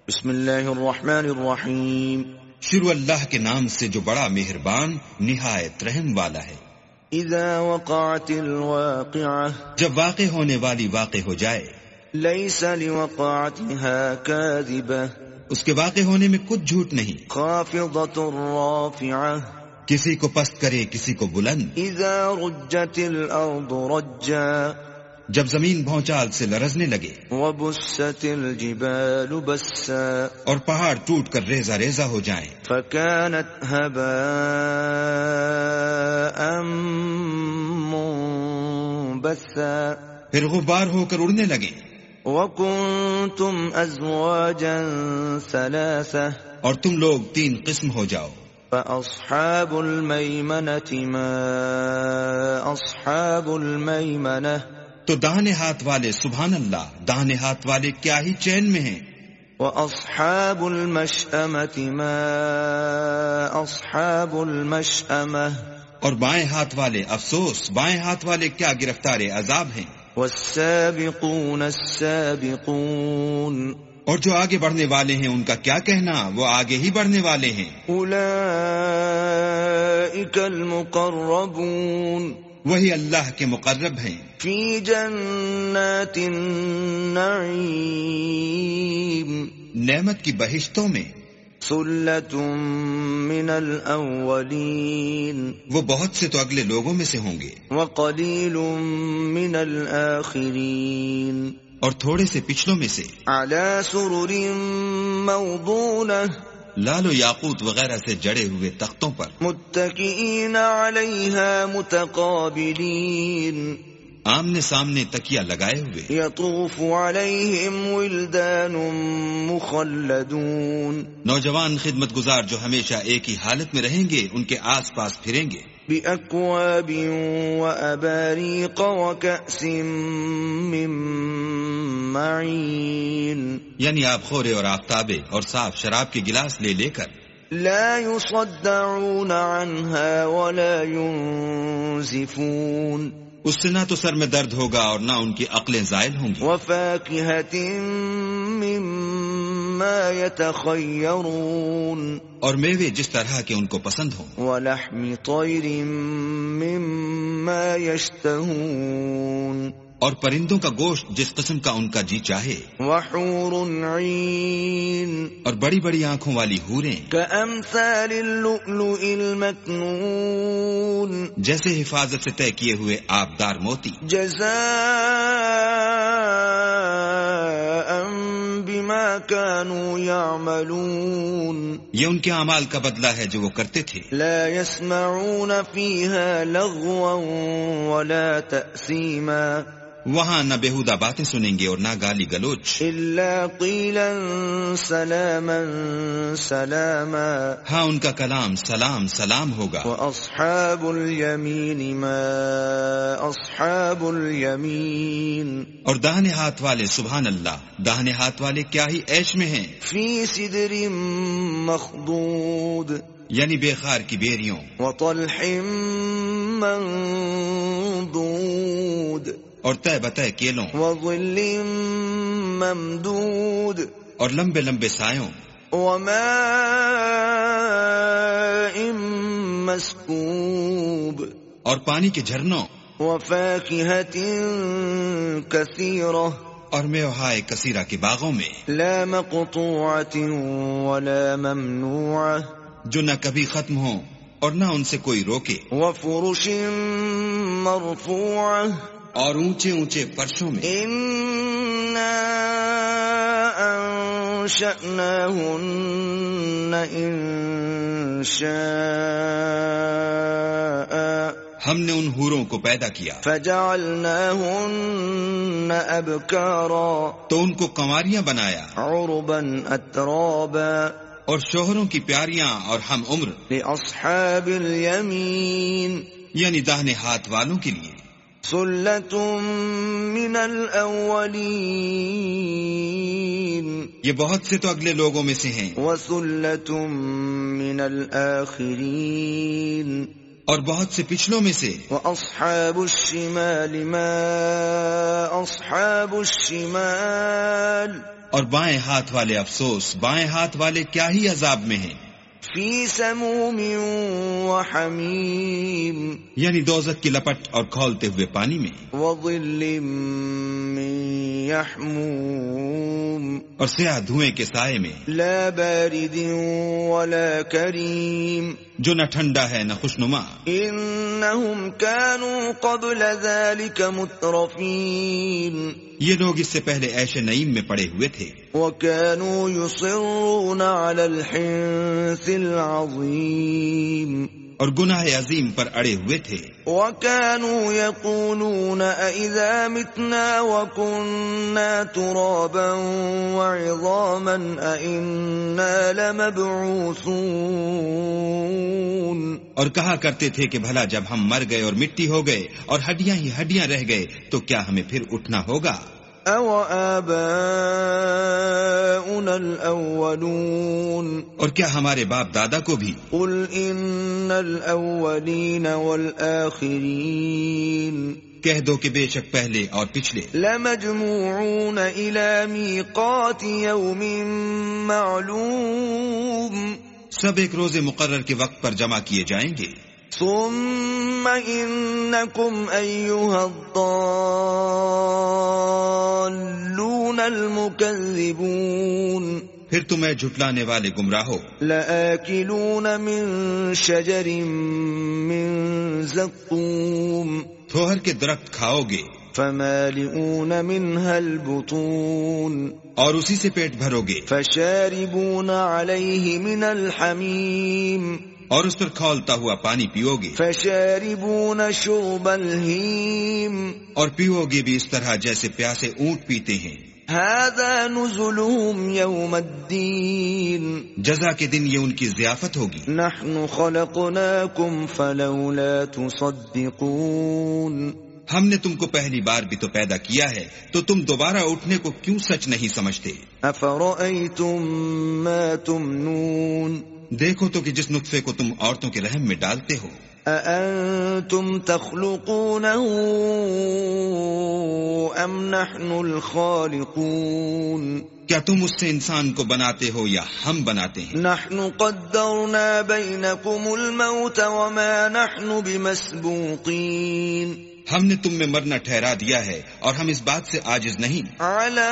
بسم اللہ الرحمن الرحیم. شروع اللہ کے نام سے جو بڑا مہربان نہایت رحم والا ہے. اذا وقعت الواقعہ، جب واقع ہونے والی واقع ہو جائے. لیس لوقعتها کاذبہ، اس کے واقع ہونے میں کچھ جھوٹ نہیں. خافضۃ رافعہ، کسی کو پست کرے کسی کو بلند. اذا رجت الارض رجا، جب زمین بھونچال سے لرزنے لگے. وبست الجبال بسا، اور پہاڑ ٹوٹ کر ریزہ ریزہ ہو جائیں. فكانت هباء منبثا، پھر غبار ہو کر اڑنے لگے. وكنتم ازواجا ثلاثة، اور تم لوگ 3 قسم ہو جاؤ. فاصحاب الميمنة ما اصحاب الميمنة، تو داہنے ہاتھ والے سبحان اللہ داہنے ہاتھ والے کیا ہی چین میں ہیں. واصحاب المشأمة ما اصحاب المشأمة، اور بائیں ہاتھ والے افسوس بائیں ہاتھ والے کیا گرفتار عذاب ہیں. والسابقون السابقون، اور جو آگے بڑھنے والے ہیں ان کا کیا کہنا، وہ آگے ہی بڑھنے والے ہیں. اولئک المقربون، وہی اللہ کے مقرب ہیں. فی جنات النعیم، نعمت کی بہشتوں میں. ثلۃ من الاولین، وہ بہت سے تو اگلے لوگوں میں سے ہوں گے. وقلیل من الاخرین، اور تھوڑے سے پچھلوں میں سے. علی سرر موضونہ، لال و یاقوت وغیرہ سے جڑے ہوئے تختوں پر. متکئین علیہا متقابلین، آمنے سامنے تکیہ لگائے ہوئے. یطوف علیہم ولدان مخلدون، نوجوان خدمت گزار جو ہمیشہ ایک ہی حالت میں رہیں گے ان کے آس پاس پھریں گے. بأکواب وأباریق وکأس من معین، یعنی آپ خورے اور آفتابے اور صاف شراب کے گلاس لے لے کر. لا يصدعون عنها ولا ينزفون، اس سے نہ تو سر میں درد ہوگا اور نہ ان کی عقلیں زائل ہوں گی. وفاکہۃ مما یتخیرون، اور میوے جس طرح کے ان کو پسند ہوں. ولحم طیر مما یشتہون، اور پرندوں کا گوشت جس قسم کا ان کا جی چاہے. وحور عین، اور بڑی بڑی آنکھوں والی حوریں. کامثال اللؤلؤ المکنون، جیسے حفاظت سے طے کیے ہوئے آبدار موتی. جزاء بما كانوا يعملون، یہ ان کے اعمال کا بدلہ ہے جو وہ کرتے تھے. لا يسمعون فيها لغوا ولا تأثيما، وہاں نہ بےہودہ باتیں سنیں گے اور نہ گالی گلوچ. إلا قيلا سلاما سلاما، ہاں ان کا کلام سلام سلام ہوگا. وأصحاب اليمين ما أصحاب اليمين، اور داہنے ہاتھ والے سبحان اللہ داہنے ہاتھ والے کیا ہی عیش میں ہیں. في سدر مخضود، یعنی بے خار کی بیریوں. وطلح منضود، اور تہ بتہ کیلوں. وظل ممدود، اور لمبے لمبے سایوں. وماء مسکوب، اور پانی کے جھرنوں. وفاکہۃ کثیرہ، اور میوہائے کثیرہ کے باغوں میں. لا مقطوعۃ ولا ممنوعہ، جو نہ کبھی ختم ہوں اور نہ ان سے کوئی روکے. وفرش مرفوعہ، اور اونچے اونچے فرشوں میں. انا انشأناہن انشاء، ہم نے ان حوروں کو پیدا کیا. فجعلناہن ابکارا، تو ان کو کنواریاں بنایا. عربا اترابا، اور شوہروں کی پیاریاں اور ہم عمر. لأصحاب الیمین، یعنی داہنے ہاتھ والوں کے لیے. ثلۃ من الاولین، یہ بہت سے تو اگلے لوگوں میں سے ہیں. وثلۃ من الاخرین، اور بہت سے پچھلوں میں سے. وأصحاب الشمال ما أصحاب الشمال، اور بائیں ہاتھ والے افسوس، بائیں ہاتھ والے کیا ہی عذاب میں ہیں، فی سموم وحمیم، یعنی دوزخ کی لپٹ اور کھولتے ہوئے پانی میں، وظل من یحموم، اور سیاہ دھوئیں کے سائے میں، لا بارد ولا کریم، جو نہ ٹھنڈا ہے نہ خوشنما۔ انہم كانوا قبل ذلك مترفین، یہ لوگ اس سے پہلے عیش نعیم میں پڑے ہوئے تھے، وكانوا يصرون على الحنث العظیم، اور گناہ عظیم پر اڑے ہوئے تھے، وكانوا يقولون أإذا متنا وكنا ترابا وعظاما أإنا لمبعوثون، اور کہا کرتے تھے کہ بھلا جب ہم مر گئے اور مٹی ہو گئے اور ہڈیاں ہی ہڈیاں رہ گئے تو کیا ہمیں پھر اٹھنا ہوگا؟ أو آباؤنا الأولون، اور کیا ہمارے باپ دادا کو بھی؟ قل إن الأولين والآخرين کہہ دو کہ بے شک پہلے اور پچھلے لمجموعون إلى ميقات يوم معلوم، سب ایک روز مقرر کے وقت پر جمع کیے جائیں گے، ثم إنكم أيها الضالون المكذبون پھر تمہیں جھٹلانے والے گمراہو، لآكلون من شجر من زقوم، تھوہر کے درخت کھاؤ گے، فمالئون منها البطون، اور اسی سے پیٹ بھرو گے، فشاربون عليه من الحمیم، اور اس پر کھولتا ہوا پانی پیو گے، فشاربون شرب الہیم، اور پیو گے بھی اس طرح جیسے پیاسے اونٹ پیتے ہیں، هذا نزلهم يوم الدین، جزا کے دن یہ ان کی ضیافت ہوگی، نحن خلقناكم فلولا تصدقون، ہم نے تم کو پہلی بار بھی تو پیدا کیا ہے تو تم دوبارہ اٹھنے کو کیوں سچ نہیں سمجھتے؟ افرأيتم ما تمنون، دیکھو تو کہ جس نطفے کو تم عورتوں کے رحم میں ڈالتے ہو، أأنتم تخلقونه أم نحن الخالقون، کیا تم اس سے انسان کو بناتے ہو یا ہم بناتے ہیں؟ نحن قدرنا بينكم الموت وما نحن بمسبوقين، ہم نے تم میں مرنا ٹھہرا دیا ہے اور ہم اس بات سے عاجز نہیں، على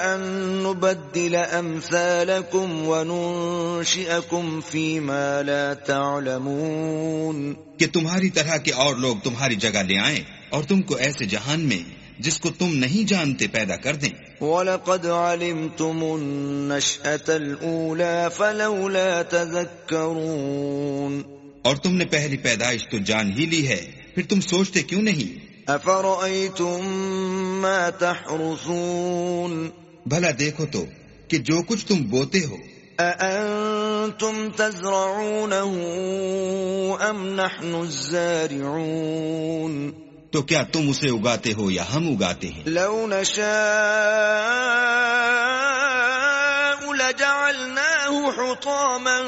أن نبدل أمثالكم وننشئكم فيما لا تعلمون، کہ تمہاری طرح کے اور لوگ تمہاری جگہ لے آئیں اور تم کو ایسے جہان میں جس کو تم نہیں جانتے پیدا کر دیں، وَلَقَدْ عَلِمْتُمُ النَّشْأَةَ الْأُولَى فَلَوْلَا تَذَكَّرُونَ، اور تم نے پہلی پیدائش تو جان ہی لی ہے، پھر تم سوچتے کیوں نہیں؟ أَفَرَأَيْتُم مَّا تَحْرُثُونَ، بھلا دیکھو تو کہ جو کچھ تم بوتے ہو، أَأَنتُمْ تَزْرَعُونَهُ أَمْ نَحْنُ الزَّارِعُونَ، تو کیا تم اسے اگاتے ہو یا ہم اگاتے ہیں؟ لَوْ نَشَاءُ لَجَعَلْنَاهُ حُطَامًا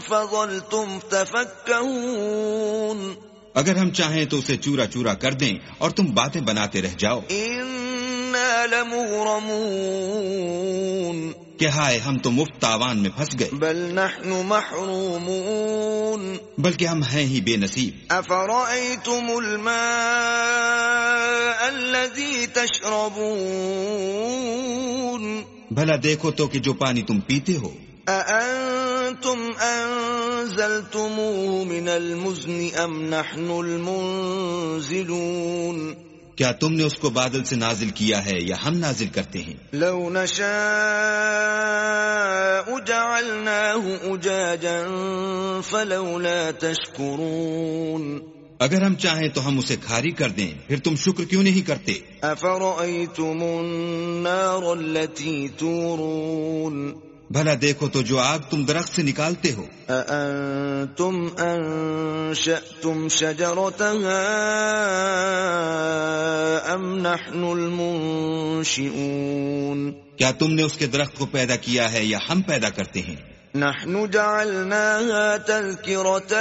فَظَلْتُمْ تَفَكَّهُونَ، اگر ہم چاہیں تو اسے چورا چورا کر دیں اور تم باتیں بناتے رہ جاؤ، إِنَّا لَمُغْرَمُونَ، کہ ہائے ہم تو مفت تاوان میں پھنس گئے، بل نحن محرومون، بلکہ ہم ہیں ہی بے نصیب۔ أفرأيتم الماء الذي تشربون، بھلا دیکھو تو کہ جو پانی تم پیتے ہو، أأنتم أنزلتموه من المزن أم نحن المنزلون، کیا تم نے اس کو بادل سے نازل کیا ہے یا ہم نازل کرتے ہیں؟ لو نشاء جعلناه أجاجا فلولا تشكرون، اگر ہم چاہیں تو ہم اسے کھاری کر دیں، پھر تم شکر کیوں نہیں کرتے؟ أفرأيتم النار التي تورون، بھلا دیکھو تو جو آگ تم درخت سے نکالتے ہو، أأنتم أنشأتم شجرتها أم نحن المنشئون، کیا تم نے اس کے درخت کو پیدا کیا ہے یا ہم پیدا کرتے ہیں؟ نحن جعلناها تذكرة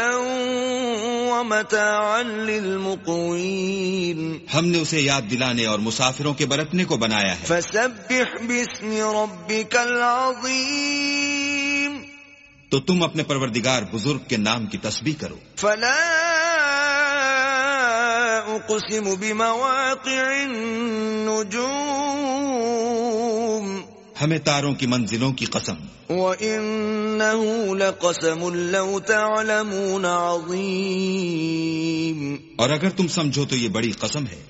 ومتاعا للمقوين ہم نے اسے یاد دلانے اور مسافروں کے برتنے کو بنایا ہے. فسبح باسم ربك العظيم تو تم اپنے پروردگار بزرگ کے نام کی تسبیح کرو. فلا اقسم بمواقع النجوم ہمیں تاروں کی منزلوں کی قسم. وَإِنَّهُ لَقَسَمٌ لَوْ تَعْلَمُونَ عَظِيمٌ اور اگر تم سمجھو تو یہ بڑی قسم ہے.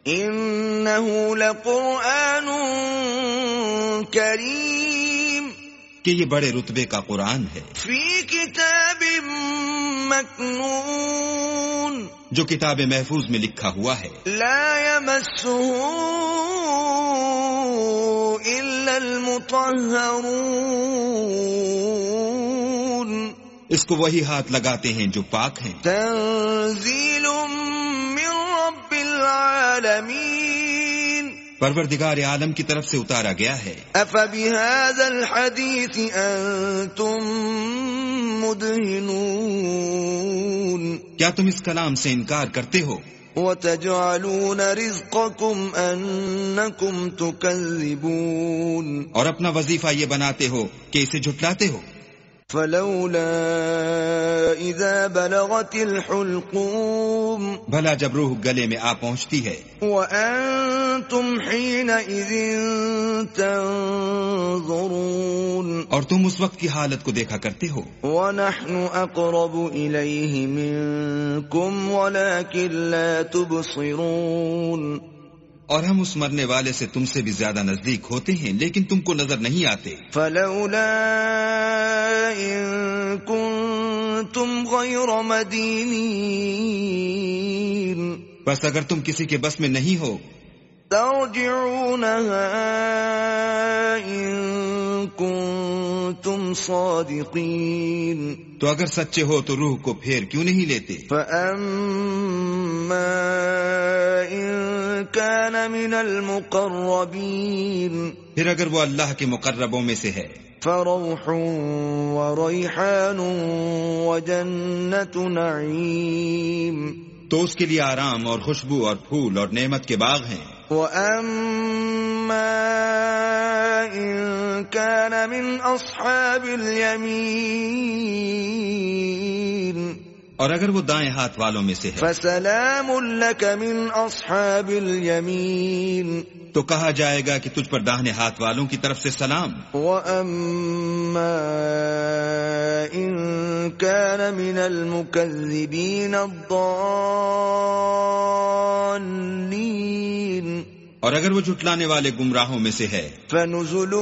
إِنَّهُ لَقُرْآنٌ كَرِيمٌ کہ یہ بڑے رتبے کا قرآن ہے. فِي كِتَابٍ مَّكْنُونٍ جو کتاب محفوظ میں لکھا ہوا ہے. لَا يَمَسُّهُ إِلَّا الْمُطَهَّرُونَ اس کو وہی ہاتھ لگاتے ہیں جو پاک ہیں. تنزیل من رب العالمین پروردگار عالم کی طرف سے اتارا گیا ہے. افبهذا الحدیث انتم مدہنون کیا تم اس کلام سے انکار کرتے ہو؟ وتجعلون رزقكم انکم تکذبون اور اپنا وظیفہ یہ بناتے ہو کہ اسے جھٹلاتے ہو. فلولا اذا بلغت الحلقوم بھلا جب روح گلے میں آ پہنچتی ہے. وانتم حينئذ تنظرون اور تم اس وقت کی حالت کو دیکھا کرتے ہو. ونحن اقرب الیہ منکم ولکن لا تبصرون اور ہم اس مرنے والے سے تم سے بھی زیادہ نزدیک ہوتے ہیں لیکن تم کو نظر نہیں آتے. فلولا ان کنتم غیر مدینین بس اگر تم کسی کے بس میں نہیں ہو ترجعونها ان کنتم صادقین تو اگر سچے ہو تو روح کو پھیر کیوں نہیں لیتے. فاما ان كان من المقربین پھر اگر وہ اللہ کے مقربوں میں سے ہے فروح وریحان وجنت نعیم تو اس کے لیے آرام اور خوشبو اور پھول اور نعمت کے باغ ہیں. وَأَمَّا إِن كَانَ مِنْ أَصْحَابِ الْيَمِينِ اور اگر وہ دائیں ہاتھ والوں میں سے ہے فَسَلَامٌ لَكَ مِنْ أَصْحَابِ الْيَمِينِ تو کہا جائے گا کہ تجھ پر داہنے ہاتھ والوں کی طرف سے سلام. وَأَمَّا إِن كَانَ مِنَ الْمُكَذِّبِينَ الضَّالِّينَ اور اگر وہ جھٹلانے والے گمراہوں میں سے ہے فَنُزُلٌ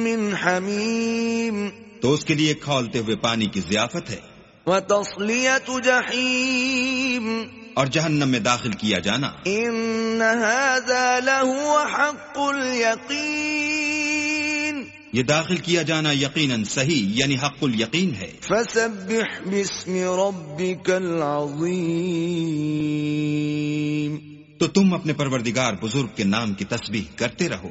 مِّنْ حَمِيمٍ تو اس کے لیے کھولتے ہوئے پانی کی ضیافت ہے. وَتَصْلِيَةُ جَحِيمٍ اور جہنم میں داخل کیا جانا. إِنَّ هَذَا لَهُوَ حَقُّ الْيَقِينِ یہ داخل کیا جانا یقیناً صحیح یعنی حق الیقین ہے. فَسَبِّحْ بِاسْمِ رَبِّكَ الْعَظِيمِ تو تم اپنے پروردگار بزرگ کے نام کی تسبیح کرتے رہو.